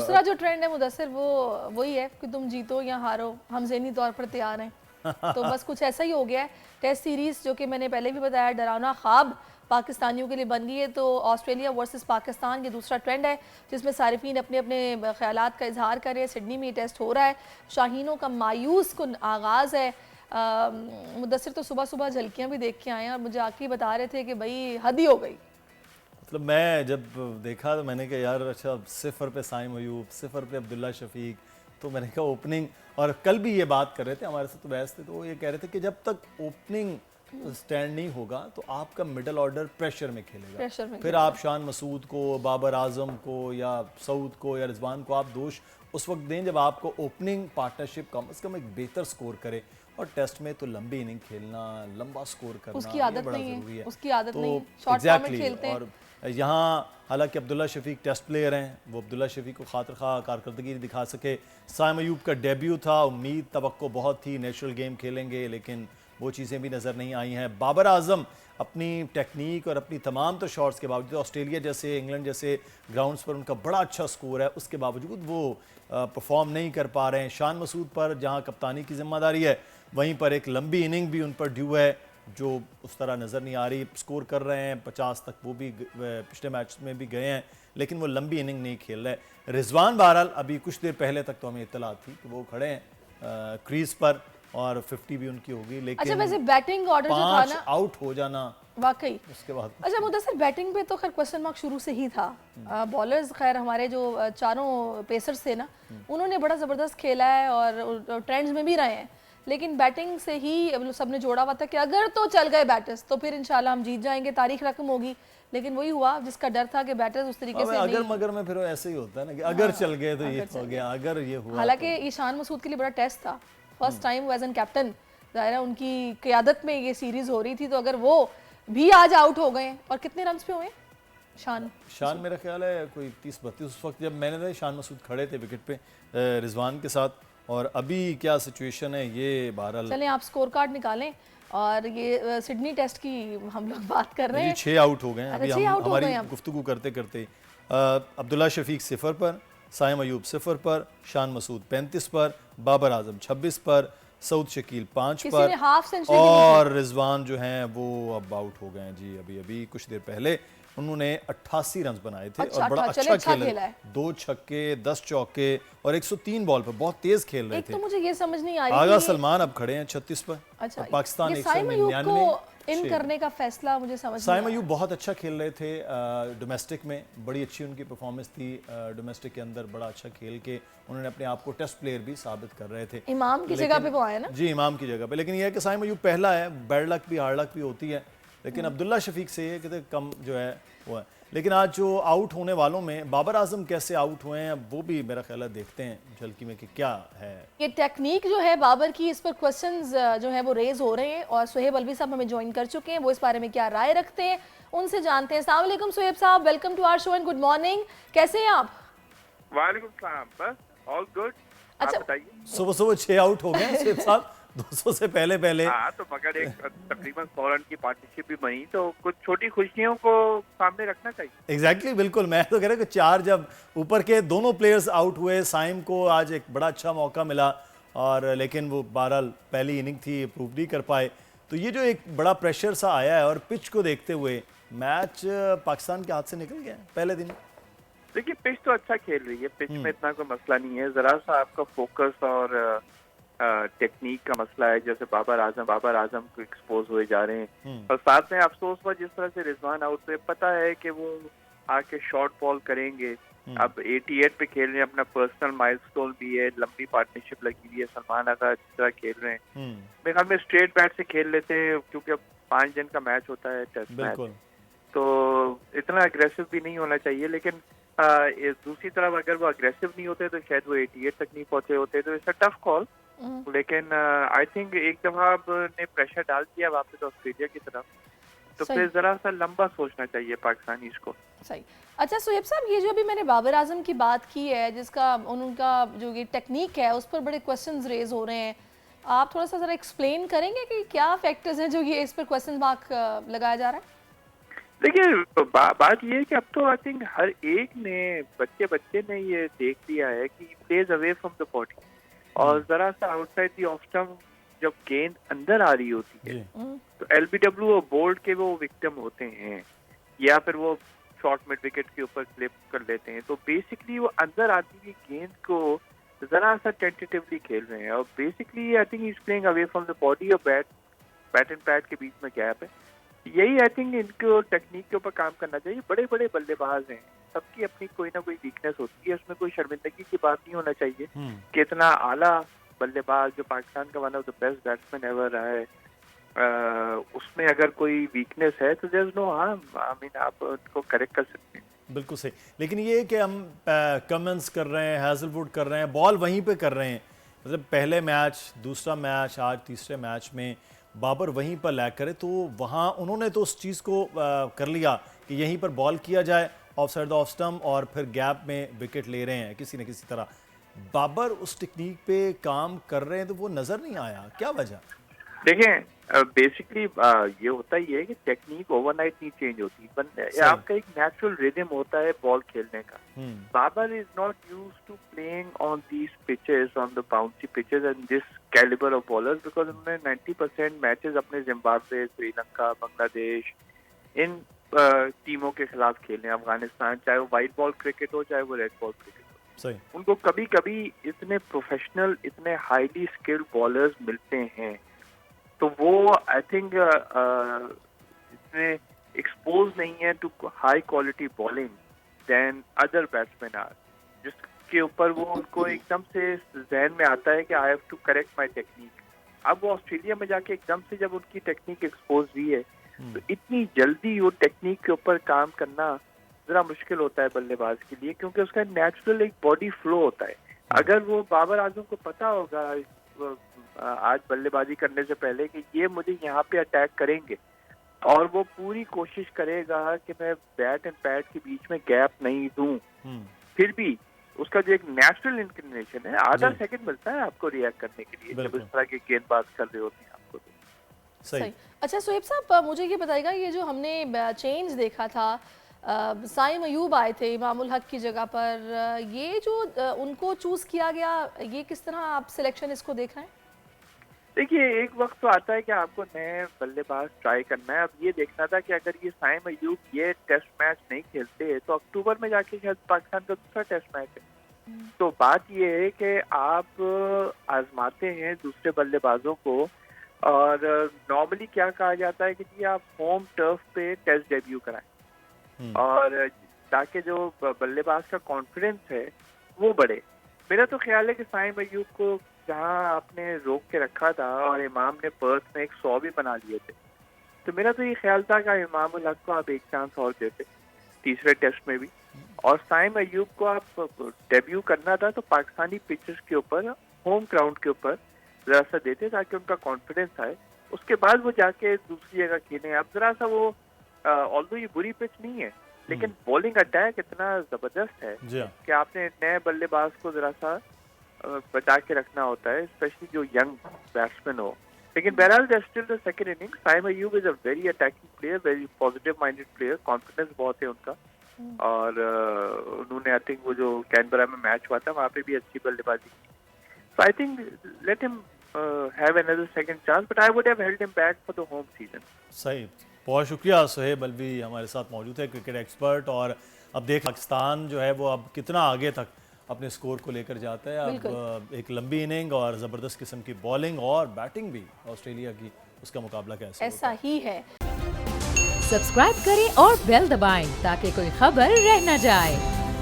दूसरा जो ट्रेंड है मुदस्सिर वो वही है कि तुम जीतो या हारो हम ज़हनी तौर पर तैयार हैं। तो बस कुछ ऐसा ही हो गया है। टेस्ट सीरीज़ जो कि मैंने पहले भी बताया डरावना ख्वाब पाकिस्तानियों के लिए बन गई है। तो ऑस्ट्रेलिया वर्सेस पाकिस्तान ये दूसरा ट्रेंड है जिसमें सारिफीन अपने अपने ख्यालात का इजहार कर रहे हैं। सिडनी में ये टेस्ट हो रहा है। शाहीनों का मायूस कुन आगाज़ है। मुदस्सिर तो सुबह सुबह झलकियाँ भी देख के आए हैं और मुझे आके बता रहे थे कि भाई हद ही हो गई। मतलब मैं जब देखा तो मैंने कहा यार अच्छा 0 पे साइम अयूब, 0 पे अब्दुल्ला शफीक, तो मैंने कहा ओपनिंग, और कल भी ये बात कर रहे थे हमारे साथ तो बहस थे, तो वो ये कह रहे थे कि जब तक ओपनिंग स्टैंड नहीं होगा तो आपका मिडल ऑर्डर प्रेशर में खेलेगा। फिर आप शान मसूद को, बाबर आजम को या सऊद को या रिजवान को आप दोष उस वक्त दें जब आपको ओपनिंग पार्टनरशिप कम से कम एक बेहतर स्कोर करे। और टेस्ट में तो लंबी इनिंग खेलना, लंबा स्कोर करना उसकी आदत बड़ा नहीं ज़रूरी है। उसकी आदत तो नहीं, शॉर्ट फॉर्मेट खेलते हैं। और यहाँ हालांकि अब्दुल्ला शफीक टेस्ट प्लेयर हैं, वो अब्दुल्ला शफीक को खातिर खा कारकर्दगी नहीं दिखा सके। साइम अयूब का डेब्यू था, उम्मीद तवक्को बहुत थी नेचुरल गेम खेलेंगे, लेकिन वो चीज़ें भी नज़र नहीं आई हैं। बाबर आजम अपनी टेक्निक और अपनी तमाम तो शॉट्स के बावजूद, ऑस्ट्रेलिया जैसे इंग्लैंड जैसे ग्राउंड्स पर उनका बड़ा अच्छा स्कोर है, उसके बावजूद वो परफॉर्म नहीं कर पा रहे हैं। शान मसूद पर जहाँ कप्तानी की जिम्मेदारी है वहीं पर एक लंबी इनिंग भी उन पर ड्यू है जो उस तरह नज़र नहीं आ रही। स्कोर कर रहे हैं 50 तक, वो भी पिछले मैच में भी गए हैं, लेकिन वो लंबी इनिंग नहीं खेल रहे। रिजवान बहरहाल अभी कुछ देर पहले तक तो हमें इत्तला थी कि वो खड़े हैं क्रीज पर और 50 भी उनकी होगी, लेकिन अच्छा वैसे बैटिंग ऑर्डर जो था ना, आउट हो जाना वाकई उसके बाद। अच्छा मुदस्सिर बैटिंग पे तो खैर क्वेश्चन मार्क शुरू से ही था। बॉलर्स खैर हमारे जो चारों पेसर्स थे ना उन्होंने बड़ा ज़बरदस्त खेला है और ट्रेंड्स में भी रहे हैं, लेकिन बैटिंग से ही सबने जोड़ा हुआ था कि अगर तो चल गए बैटर्स तो फिर इंशाल्लाह हम जीत जाएंगे, तारीख रकम होगी। लेकिन वही हुआ जिसका डर था कि बैटर्स उस तरीके से अगर मगर में फिर ऐसे ही होता है ना कि अगर चल गए तो ये हो गया, अगर ये हुआ। हालांकि ईशान मसूद के लिए बड़ा टेस्ट था, first time as an captain, ज़ाहिर है उनकी क़यादत में ये सीरीज हो रही थी, तो अगर वो भी आज आउट हो गए और कितने रन पे हुए शान मेरा ख्याल है कोई 30-32 उस वक्त जब मैंने देखा शान मसूद खड़े थे विकेट पे रिजवान के साथ, और अभी क्या सिचुएशन है ये बहरहाल। चलें आप स्कोर कार्ड निकालें और ये सिडनी टेस्ट की हम लोग बात कर रहे हैं। 6 आउट हो गए हैं अभी हम हमारी गुफ्तगू करते करते। अब्दुल्ला शफीक 0 पर, साइम अयूब 0 पर, शान मसूद 35 पर, बाबर आजम 26 पर, सऊद शकील 5 पर, और रिजवान जो हैं वो अब आउट हो गए हैं जी। अभी कुछ देर पहले उन्होंने 88 रन बनाए थे और बड़ा अच्छा खेला है। 2 छक्के 10 चौके और 103 बॉल पर बहुत तेज खेल रहे थे। तो मुझे ये समझ नहीं आ रही आगा सलमान अब खड़े हैं 36 पर। अच्छा, पाकिस्तान 199 इन करने का फैसला मुझे समझ नहीं साइम अयूब बहुत अच्छा खेल रहे थे डोमेस्टिक में, बड़ी अच्छी उनकी परफॉर्मेंस थी डोमेस्टिक के अंदर, बड़ा अच्छा खेल के उन्होंने अपने आप को टेस्ट प्लेयर भी साबित कर रहे थे। इमाम की जगह पे वो आए ना जी, इमाम की जगह पे, लेकिन यह है कि साइम अयूब पहला है, बैड लक भी हार्ड लक भी होती है, लेकिन अब्दुल्ला शफीक से ये कहते कम जो है वो है। लेकिन आज जो आउट होने वालों में बाबर आजम कैसे आउट हुए हैं वो भी मेरा ख्याल है देखते हैं झलकी में कि क्या है ये टेक्निक जो है बाबर की, इस पर क्वेश्चंस जो है वो रेज हो रहे हैं और सुहेब अलवी साहब हमें ज्वाइन कर चुके हैं, वो इस बारे में क्या राय रखते हैं उनसे जानते हैं। अस्सलाम वालेकुम सुहेब साहब, welcome to our show and good morning, कैसे हैं आप? वालेकुम सलाम, बस ऑल गुड। अच्छा बताइए। सुबह 6 आउट हो गए सुहेब साहब 200 से पहले। हाँ, तो मगर एक तकरीबन 100 रन की पार्टनरशिप भी बनी, तो कुछ छोटी खुशियों को सामने रखना चाहिए। एग्जैक्टली बिल्कुल, मैं तो कह रहा हूँ कि 4 जब ऊपर के दोनों प्लेयर्स आउट हुए, साइम को आज एक बड़ा अच्छा मौका मिला और लेकिन वो बहरहाल पहली इनिंग थी, प्रूव नहीं कर पाए, तो ये जो एक बड़ा प्रेशर सा आया है और पिच को देखते हुए मैच पाकिस्तान के हाथ से निकल गया पहले दिन। देखिए पिच तो अच्छा खेल रही है, पिच में इतना कोई मसला नहीं है, जरा सा आपका फोकस और टेक्निक का मसला है, जैसे बाबर आजम को एक्सपोज हुए जा रहे हैं। और साथ में अफसोस हुआ जिस तरह से रिजवान आउट हुए, पता है कि वो आके शॉर्ट बॉल करेंगे। अब 88 पे खेल रहे हैं, अपना पर्सनल माइलस्टोन भी है, लंबी पार्टनरशिप लगी हुई है, सलमान आगा जिस तरह खेल रहे हैं, मेरे ख्याल में स्ट्रेट बैट से खेल लेते हैं क्योंकि अब 5 दिन का मैच होता है टेस्ट मैच, तो इतना अग्रेसिव भी नहीं होना चाहिए। लेकिन दूसरी तरफ अगर वो अग्रेसिव नहीं होते तो शायद वो 88 तक नहीं पहुंचे होते, तो इट्स अ टफ कॉल। लेकिन आई थिंक एक दफा ने प्रेशर डाल दिया वापस ऑस्ट्रेलिया की तरफ, तो फिर जरा सा लंबा सोचना चाहिए पाकिस्तानीज़ को। सही। अच्छा सुहेब साहब, ये जो अभी मैंने बाबर आजम की बात की है, जिसका उनका जो ये टेक्निक है उस पर बड़े क्वेश्चंस रेज हो रहे हैं, आप थोड़ा सा जरा एक्सप्लेन करेंगे कि क्या फैक्टर्स हैं जो ये इस पर क्वेश्चन मार्क लगाया जा रहा है? देखिए बात ये है कि अब तो आई थिंक हर एक ने बच्चे ने ये देख लिया है कि plays away from the body, और जरा सा आउटसाइड दी ऑफ स्टंप जब गेंद अंदर आ रही होती है तो एलबीडब्ल्यू और बोल्ड के वो विक्टिम होते हैं, या फिर वो शॉर्ट मिड विकेट के ऊपर क्लिप कर लेते हैं। तो बेसिकली वो अंदर आती हुई गेंद को जरा सा टेंटेटिवली खेल रहे हैं, और basically I think is playing away from the body, और बैट एंड पैड के बीच में गैप है। यही आई थिंक इनको टेक्निक के ऊपर काम करना चाहिए। बड़े बड़े बल्लेबाज हैं, सबकी अपनी कोई ना कोई वीकनेस होती है, उसमें कोई शर्मिंदगी की बात नहीं होना चाहिए कि इतना आला बल्लेबाज जो पाकिस्तान का one of the best batsman ever रहा है, उसमें अगर कोई वीकनेस है तो there is no harm, I mean आप उसको करेक्ट कर सकते हैं। बिल्कुल सही। लेकिन ये कि हम कमेंस कर रहे हैं, हैजलवुड कर रहे हैं, बॉल वहीं पे कर रहे हैं, मतलब पहले मैच, दूसरा मैच, आज तीसरे मैच में बाबर वहीं पर लैग करे, तो वहाँ उन्होंने तो उस चीज़ को कर लिया कि यहीं पर बॉल किया जाए of side the off stump, और फिर गैप में विकेट ले रहे हैं किसी न किसी तरह। बाबर उस टेक्निक पे काम कर रहे हैं तो वो नज़र नहीं आया, क्या वजह? देखें बेसिकली ये होता ही है कि टेक्निक ओवरनाइट नहीं चेंज होती, आपका एक नेचुरल रिदम होता है बॉल खेलने का। Babar is not used to playing on these pitches, on the bouncy pitches and this calibre of bowlers, because उन्होंने 90% मैचेस अपने जिम्बाब्वे, श्रीलंका, बांग्लादेश इन टीमों के खिलाफ खेले, अफगानिस्तान, चाहे वो व्हाइट बॉल क्रिकेट हो चाहे वो रेड बॉल क्रिकेट हो। सही। उनको कभी कभी इतने प्रोफेशनल, इतने हाईली स्किल्ड बॉलर्स मिलते हैं, तो वो आई थिंक इतने एक्सपोज नहीं है to high quality bowling than other batsman are, जिसके ऊपर वो उनको एकदम से जहन में आता है कि I have to correct my technique. अब वो ऑस्ट्रेलिया में जाके एकदम से जब उनकी टेक्निक एक्सपोज हुई है तो इतनी जल्दी वो टेक्निक के ऊपर काम करना जरा मुश्किल होता है बल्लेबाज के लिए, क्योंकि उसका नेचुरल एक बॉडी फ्लो होता है। अगर वो बाबर आजम को पता होगा आज बल्लेबाजी करने से पहले कि ये मुझे यहाँ पे अटैक करेंगे, और वो पूरी कोशिश करेगा कि मैं बैट एंड पैड के बीच में गैप नहीं दूं, फिर भी उसका जो एक नेचुरल इंक्लिनेशन है, आधा सेकंड मिलता है आपको रिएक्ट करने के लिए जब इस तरह के गेंदबाज कर रहे होते हैं आपको। सही। अच्छा सोहेब साहब, मुझे ये बताइएगा, ये जो हमने चेंज देखा था, साइम अयूब आए थे इमामुल हक की जगह पर, ये जो उनको चूज किया गया, ये किस तरह आप सिलेक्शन इसको देख रहे हैं? देखिए एक वक्त तो आता है कि आपको नए बल्लेबाज ट्राई करना है। अब ये देखना था कि अगर ये साइम अयूब ये टेस्ट मैच नहीं खेलते तो अक्टूबर में जाके शायद पाकिस्तान का दूसरा टेस्ट मैच है। तो बात ये है कि आप आजमाते हैं दूसरे बल्लेबाजों को, और नॉर्मली क्या कहा जाता है कि जी आप होम टर्फ पे टेस्ट डेब्यू कराएं, और ताकि जो बल्लेबाज का कॉन्फिडेंस है वो बढ़े। मेरा तो ख्याल है कि साइम अयूब को जहां आपने रोक के रखा था और इमाम ने पर्थ में 100 भी बना लिए थे, तो मेरा तो ये ख्याल था कि इमामुल हक को आप एक चांस और देते तीसरे टेस्ट में भी, और साइम अयूब को आप डेब्यू करना था तो पाकिस्तानी पिचेस के ऊपर, होम ग्राउंड के ऊपर जरा सा देते ताकि उनका कॉन्फिडेंस आए, उसके बाद वो जाके दूसरी जगह खेलें। अब जरा सा वो ऑल्दो ये बुरी पिच नहीं है, लेकिन बॉलिंग अटैक इतना जबरदस्त है कि आपने नए बल्लेबाज को जरा सा बचा के रखना होता है, स्पेशली जो यंग बैट्समैन हो। लेकिन बहरहाल that's still the second inning. Saim Ayub is a very attacking player, very positive minded player, confidence बहुत है उनका, और उन्होंने आई थिंक वो जो कैनबरा में मैच हुआ था वहाँ पे भी अच्छी बल्लेबाजी की। So I think let him have another second chance, but I would have held him back for the home season. सही, बहुत शुक्रिया। सोहेब अलवी हमारे साथ मौजूद है, क्रिकेट एक्सपर्ट, और अब देख पाकिस्तान जो है वो अब कितना आगे तक अपने स्कोर को लेकर जाता है। अब एक लंबी इनिंग और ज़बरदस्त किस्म की बॉलिंग और बैटिंग भी ऑस्ट्रेलिया की, उसका मुकाबला कैसे ऐसा ही है। सब्सक्राइब करें और बेल दबाएं ताकि कोई खबर रह न जाए।